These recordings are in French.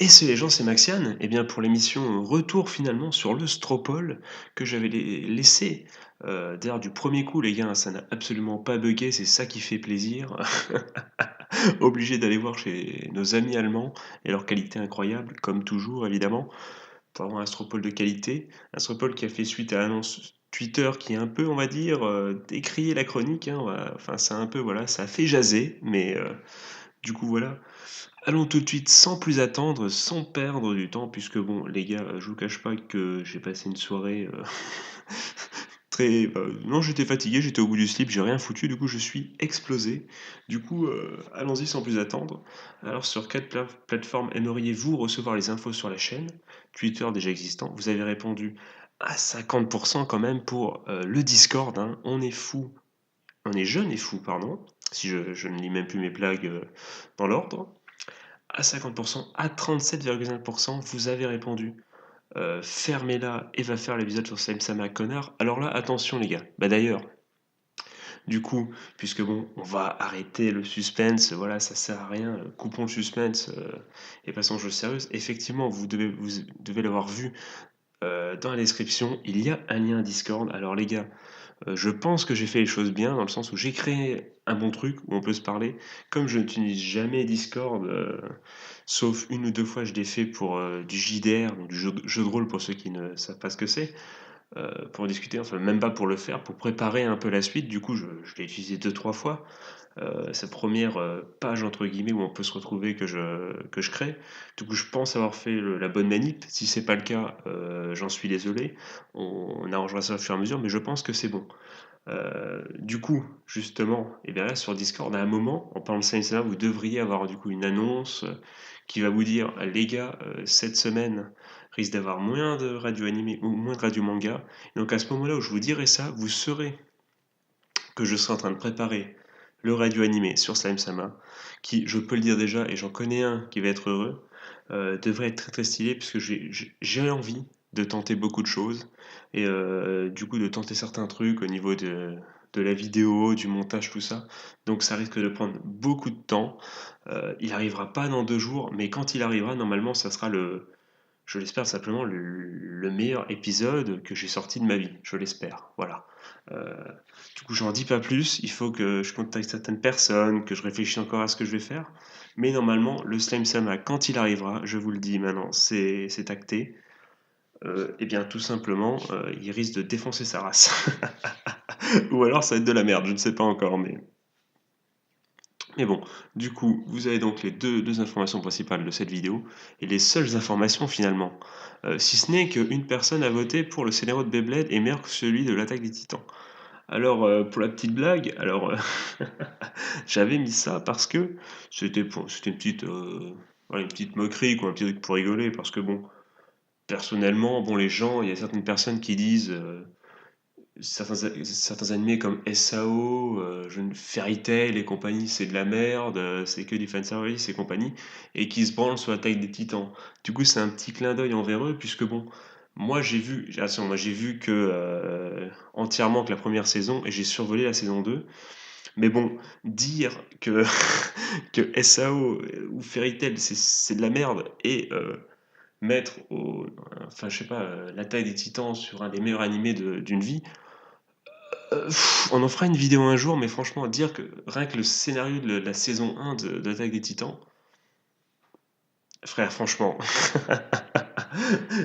Et ce les gens, c'est Maxiane. Eh bien, pour l'émission retour finalement sur le Stropole que j'avais laissé. D'ailleurs, du premier coup, les gars, ça n'a absolument pas bugué, c'est ça qui fait plaisir. Obligé d'aller voir chez nos amis allemands et leur qualité incroyable, comme toujours évidemment, pour avoir un Stropole de qualité. Un Stropole qui a fait suite à l'annonce Twitter qui est un peu, on va dire, décrié la chronique. Hein, enfin, c'est un peu, voilà, ça a fait jaser, mais du coup, voilà. Allons tout de suite, sans plus attendre, sans perdre du temps, puisque bon, les gars, je vous cache pas que j'ai passé une soirée très... non, j'étais fatigué, j'étais au bout du slip, j'ai rien foutu, du coup je suis explosé. Du coup, allons-y sans plus attendre. Alors, sur quelle plateforme aimeriez-vous recevoir les infos sur la chaîne? Twitter déjà existant. Vous avez répondu à 50% quand même pour le Discord, hein. On est fou, on est jeune et fou, pardon, si je ne lis même plus mes blagues dans l'ordre. À 50%, à 37,5%, vous avez répondu fermez-la et va faire l'épisode sur Slime Sama connard. Alors là, attention les gars. Bah d'ailleurs, du coup, puisque bon, on va arrêter le suspense, voilà, ça sert à rien, coupons le suspense et passons aux choses sérieuses. Effectivement, vous devez l'avoir vu dans la description, il y a un lien Discord. Alors les gars, je pense que j'ai fait les choses bien, dans le sens où j'ai créé un bon truc où on peut se parler. Comme je n'utilise jamais Discord, sauf une ou deux fois, je l'ai fait pour du JDR, donc du jeu de rôle pour ceux qui ne savent pas ce que c'est, pour discuter, enfin même pas pour le faire, pour préparer un peu la suite. Du coup, je l'ai utilisé deux, trois fois. Cette première page entre guillemets où on peut se retrouver que je crée. Du coup, je pense avoir fait la bonne manip. Si c'est pas le cas, j'en suis désolé. On arrangera ça au fur et à mesure, mais je pense que c'est bon. Du coup, justement, et bien là sur Discord, à un moment, en parlant de Saint Seiya, vous devriez avoir du coup une annonce qui va vous dire les gars, cette semaine risque d'avoir moins de radio animé ou moins de radio manga. Et donc à ce moment-là où je vous dirai ça, vous saurez que je serai en train de préparer le radio animé sur Slime Sama, qui, je peux le dire déjà, et j'en connais un qui va être heureux, devrait être très très stylé, puisque j'ai envie de tenter beaucoup de choses, et du coup de tenter certains trucs au niveau de la vidéo, du montage, tout ça. Donc ça risque de prendre beaucoup de temps. Il arrivera pas dans 2 jours, mais quand il arrivera, normalement, ça sera je l'espère simplement, le meilleur épisode que j'ai sorti de ma vie. Je l'espère. Voilà. Euh, du coup, j'en dis pas plus. Il faut que je contacte certaines personnes, que je réfléchisse encore à ce que je vais faire. Mais normalement, le Slime Sama, quand il arrivera, je vous le dis maintenant, c'est acté. Eh bien, tout simplement, il risque de défoncer sa race. Ou alors, ça va être de la merde, je ne sais pas encore, mais bon, du coup, vous avez donc les deux informations principales de cette vidéo, et les seules informations finalement. Si ce n'est qu'une personne a voté pour le scénario de Beyblade est meilleur que celui de l'attaque des Titans. Alors, pour la petite blague, alors j'avais mis ça parce que c'était une petite, voilà, une petite moquerie, quoi, un petit truc pour rigoler, parce que bon, personnellement, bon, les gens, il y a certaines personnes qui disent certains animés comme SAO, Fairy Tail et compagnie, c'est de la merde, c'est que du fanservice et compagnie, et qui se branlent sur la taille des titans. Du coup, c'est un petit clin d'œil envers eux, puisque bon, moi j'ai vu que entièrement que la première saison, et j'ai survolé la saison 2. Mais bon, dire que, que SAO ou Fairy Tail c'est de la merde, et mettre enfin je sais pas, la taille des titans sur un des meilleurs animés d'une vie, on en fera une vidéo un jour, mais franchement, dire que rien que le scénario de la saison 1 d'Attaque des Titans, frère, franchement.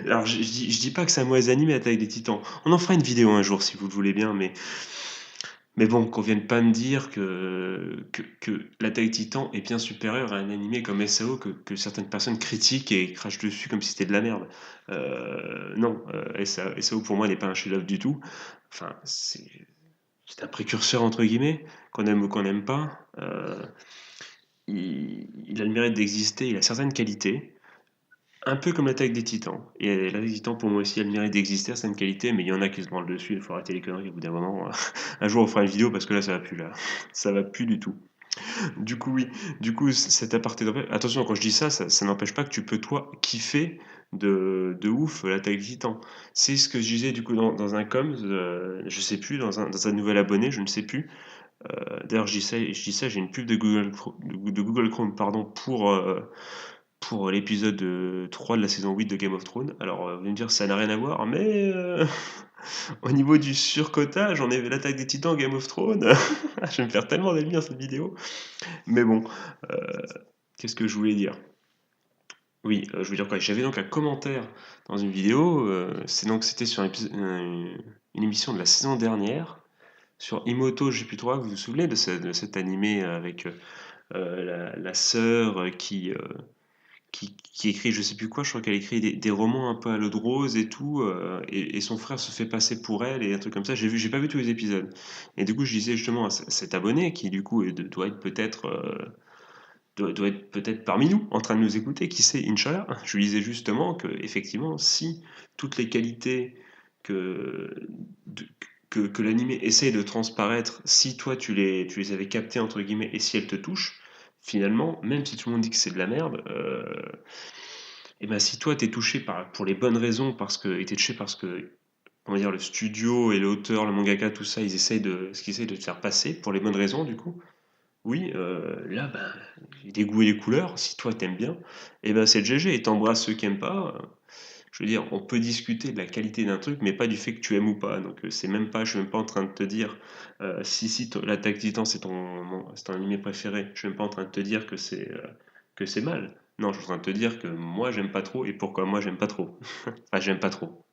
Alors, je dis pas que c'est un mauvais animé, Attaque des Titans. On en fera une vidéo un jour, si vous le voulez bien, mais bon, qu'on vienne pas me dire que l'Attaque des Titans est bien supérieur à un animé comme SAO que certaines personnes critiquent et crachent dessus comme si c'était de la merde. Non, SAO pour moi n'est pas un chef-d'œuvre du tout. Enfin, c'est un précurseur entre guillemets, qu'on aime ou qu'on n'aime pas. Il a le mérite d'exister, il a certaines qualités, un peu comme l'attaque des titans. Et l'attaque des titans, pour moi aussi, a le mérite d'exister, certaines qualités, mais il y en a qui se branlent dessus, il faut arrêter les conneries au bout d'un moment. Un jour on fera une vidéo parce que là ça va plus là. Ça va plus du tout. Du coup oui, du coup cet aparté attention quand je dis ça, ça n'empêche pas que tu peux toi kiffer de ouf l'attaque des titans. C'est ce que je disais du coup dans un com, je sais plus, dans un nouvel abonné, je ne sais plus. D'ailleurs, je dis ça, j'ai une pub de Google Chrome, pardon, pour l'épisode 3 de la saison 8 de Game of Thrones. Alors, vous allez me dire, ça n'a rien à voir, mais au niveau du surcotage, on est l'attaque des titans Game of Thrones. Je vais me faire tellement d'ennemis dans cette vidéo. Mais bon, euh, qu'est-ce que je voulais dire? Oui, je voulais dire quoi? J'avais donc un commentaire dans une vidéo, c'était sur une émission de la saison dernière, sur Imoto GP3. Vous vous souvenez de cet animé avec la sœur qui écrit je sais plus quoi, je crois qu'elle écrit des romans un peu à l'eau de rose et tout, et son frère se fait passer pour elle et un truc comme ça. J'ai pas vu tous les épisodes. Et du coup, je disais justement à cet abonné qui du coup doit être peut-être doit être peut-être parmi nous, en train de nous écouter, qui sait, Inch'Allah. Je lui disais justement que effectivement, si toutes les qualités que de- que l'animé essaye de transparaître, si toi tu les avais captées entre guillemets et si elles te touchent, finalement, même si tout le monde dit que c'est de la merde, et ben si toi t'es touché pour les bonnes raisons, et t'es touché parce que on va dire le studio et l'auteur, le mangaka, tout ça, ce qu'ils essayent de te faire passer pour les bonnes raisons du coup. Oui, là, ben, les goûts et les couleurs, si toi t'aimes bien, et ben c'est le GG, et t'embrasses ceux qui aiment pas. Je veux dire, on peut discuter de la qualité d'un truc, mais pas du fait que tu aimes ou pas. Donc je suis même pas en train de te dire, si l'Attaque Titan c'est ton animé préféré, je suis même pas en train de te dire que c'est mal. Non, je suis en train de te dire que moi j'aime pas trop, et pourquoi moi j'aime pas trop. Enfin, j'aime pas trop.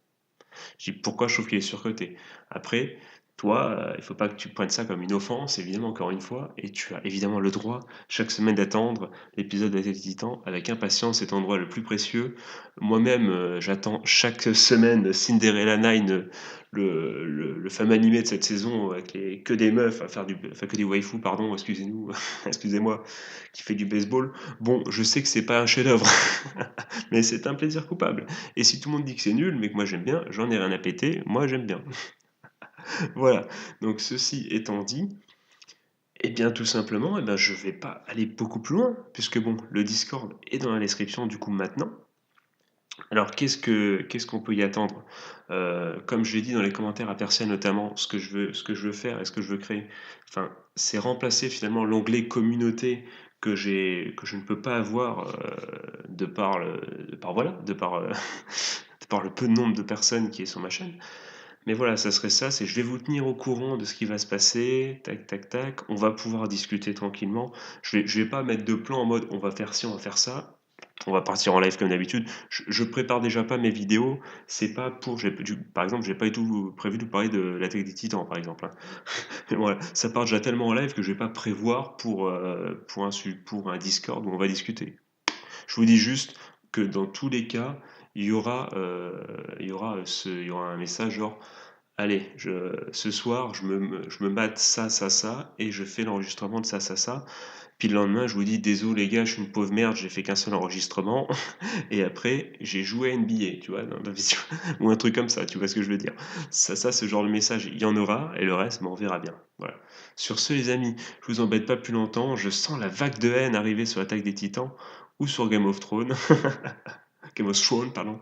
Je dis pourquoi je trouve qu'il est surcoté. Après, toi, il faut pas que tu prennes ça comme une offense, évidemment, encore une fois, et tu as évidemment le droit chaque semaine d'attendre l'épisode de la Tête des Titans avec impatience, cet endroit le plus précieux. Moi-même, j'attends chaque semaine Cinderella Nine, le fameux animé de cette saison avec que des meufs à faire enfin que des waifus, pardon, excusez-nous, excusez-moi, qui fait du baseball. Bon, je sais que c'est pas un chef-d'œuvre, mais c'est un plaisir coupable. Et si tout le monde dit que c'est nul, mais que moi j'aime bien, j'en ai rien à péter, moi j'aime bien. Voilà. Donc ceci étant dit, eh bien tout simplement, eh ben, je vais pas aller beaucoup plus loin, puisque bon, le Discord est dans la description du coup maintenant. Alors qu'est-ce qu'on peut y attendre? Comme je l'ai dit dans les commentaires à Persia notamment, ce que je veux faire et ce que je veux créer, enfin, c'est remplacer finalement l'onglet communauté que je ne peux pas avoir de par le peu de nombre de personnes qui est sur ma chaîne. Mais voilà, ça serait ça, c'est je vais vous tenir au courant de ce qui va se passer, tac, tac, tac, on va pouvoir discuter tranquillement. Je vais pas mettre de plan en mode on va faire ci, on va faire ça, on va partir en live comme d'habitude. Je prépare déjà pas mes vidéos, c'est pas pour, par exemple, j'ai pas du tout prévu de vous parler de l'attaque des titans, par exemple, hein. Voilà, ça part déjà tellement en live que je vais pas prévoir pour un Discord où on va discuter. Je vous dis juste que dans tous les cas, il y aura un message genre allez, ce soir, je me mate ça, et je fais l'enregistrement de ça. Puis le lendemain, je vous dis, désolé les gars, je suis une pauvre merde, j'ai fait qu'un seul enregistrement. Et après, j'ai joué à NBA, tu vois, dans la vision. Ou un truc comme ça, tu vois ce que je veux dire. Ce genre de message, il y en aura, et le reste, on verra bien. Voilà. Sur ce, les amis, je vous embête pas plus longtemps. Je sens la vague de haine arriver sur l'Attaque des Titans ou sur Game of Thrones. Game of Thrones, pardon.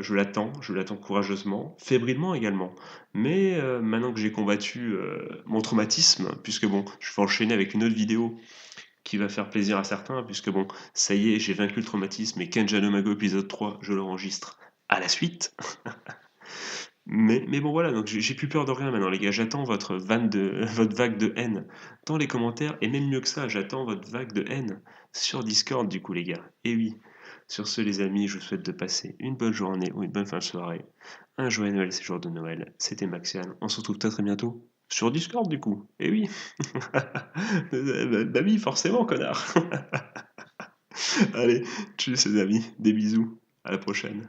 Je l'attends courageusement, fébrilement également. Mais maintenant que j'ai combattu mon traumatisme, puisque bon, je vais enchaîner avec une autre vidéo qui va faire plaisir à certains, puisque bon, ça y est, j'ai vaincu le traumatisme et Kenja no Mago épisode 3, je l'enregistre à la suite. Mais bon voilà, donc j'ai plus peur de rien maintenant les gars, j'attends votre vague de haine dans les commentaires, et même mieux que ça, j'attends votre vague de haine sur Discord du coup les gars. Et oui, sur ce les amis, je vous souhaite de passer une bonne journée ou une bonne fin de soirée, un joyeux Noël, c'est jour de Noël, c'était Maxian, on se retrouve très très bientôt sur Discord du coup, et oui. Bah oui, forcément connard. Allez, tchuss les amis, des bisous, à la prochaine.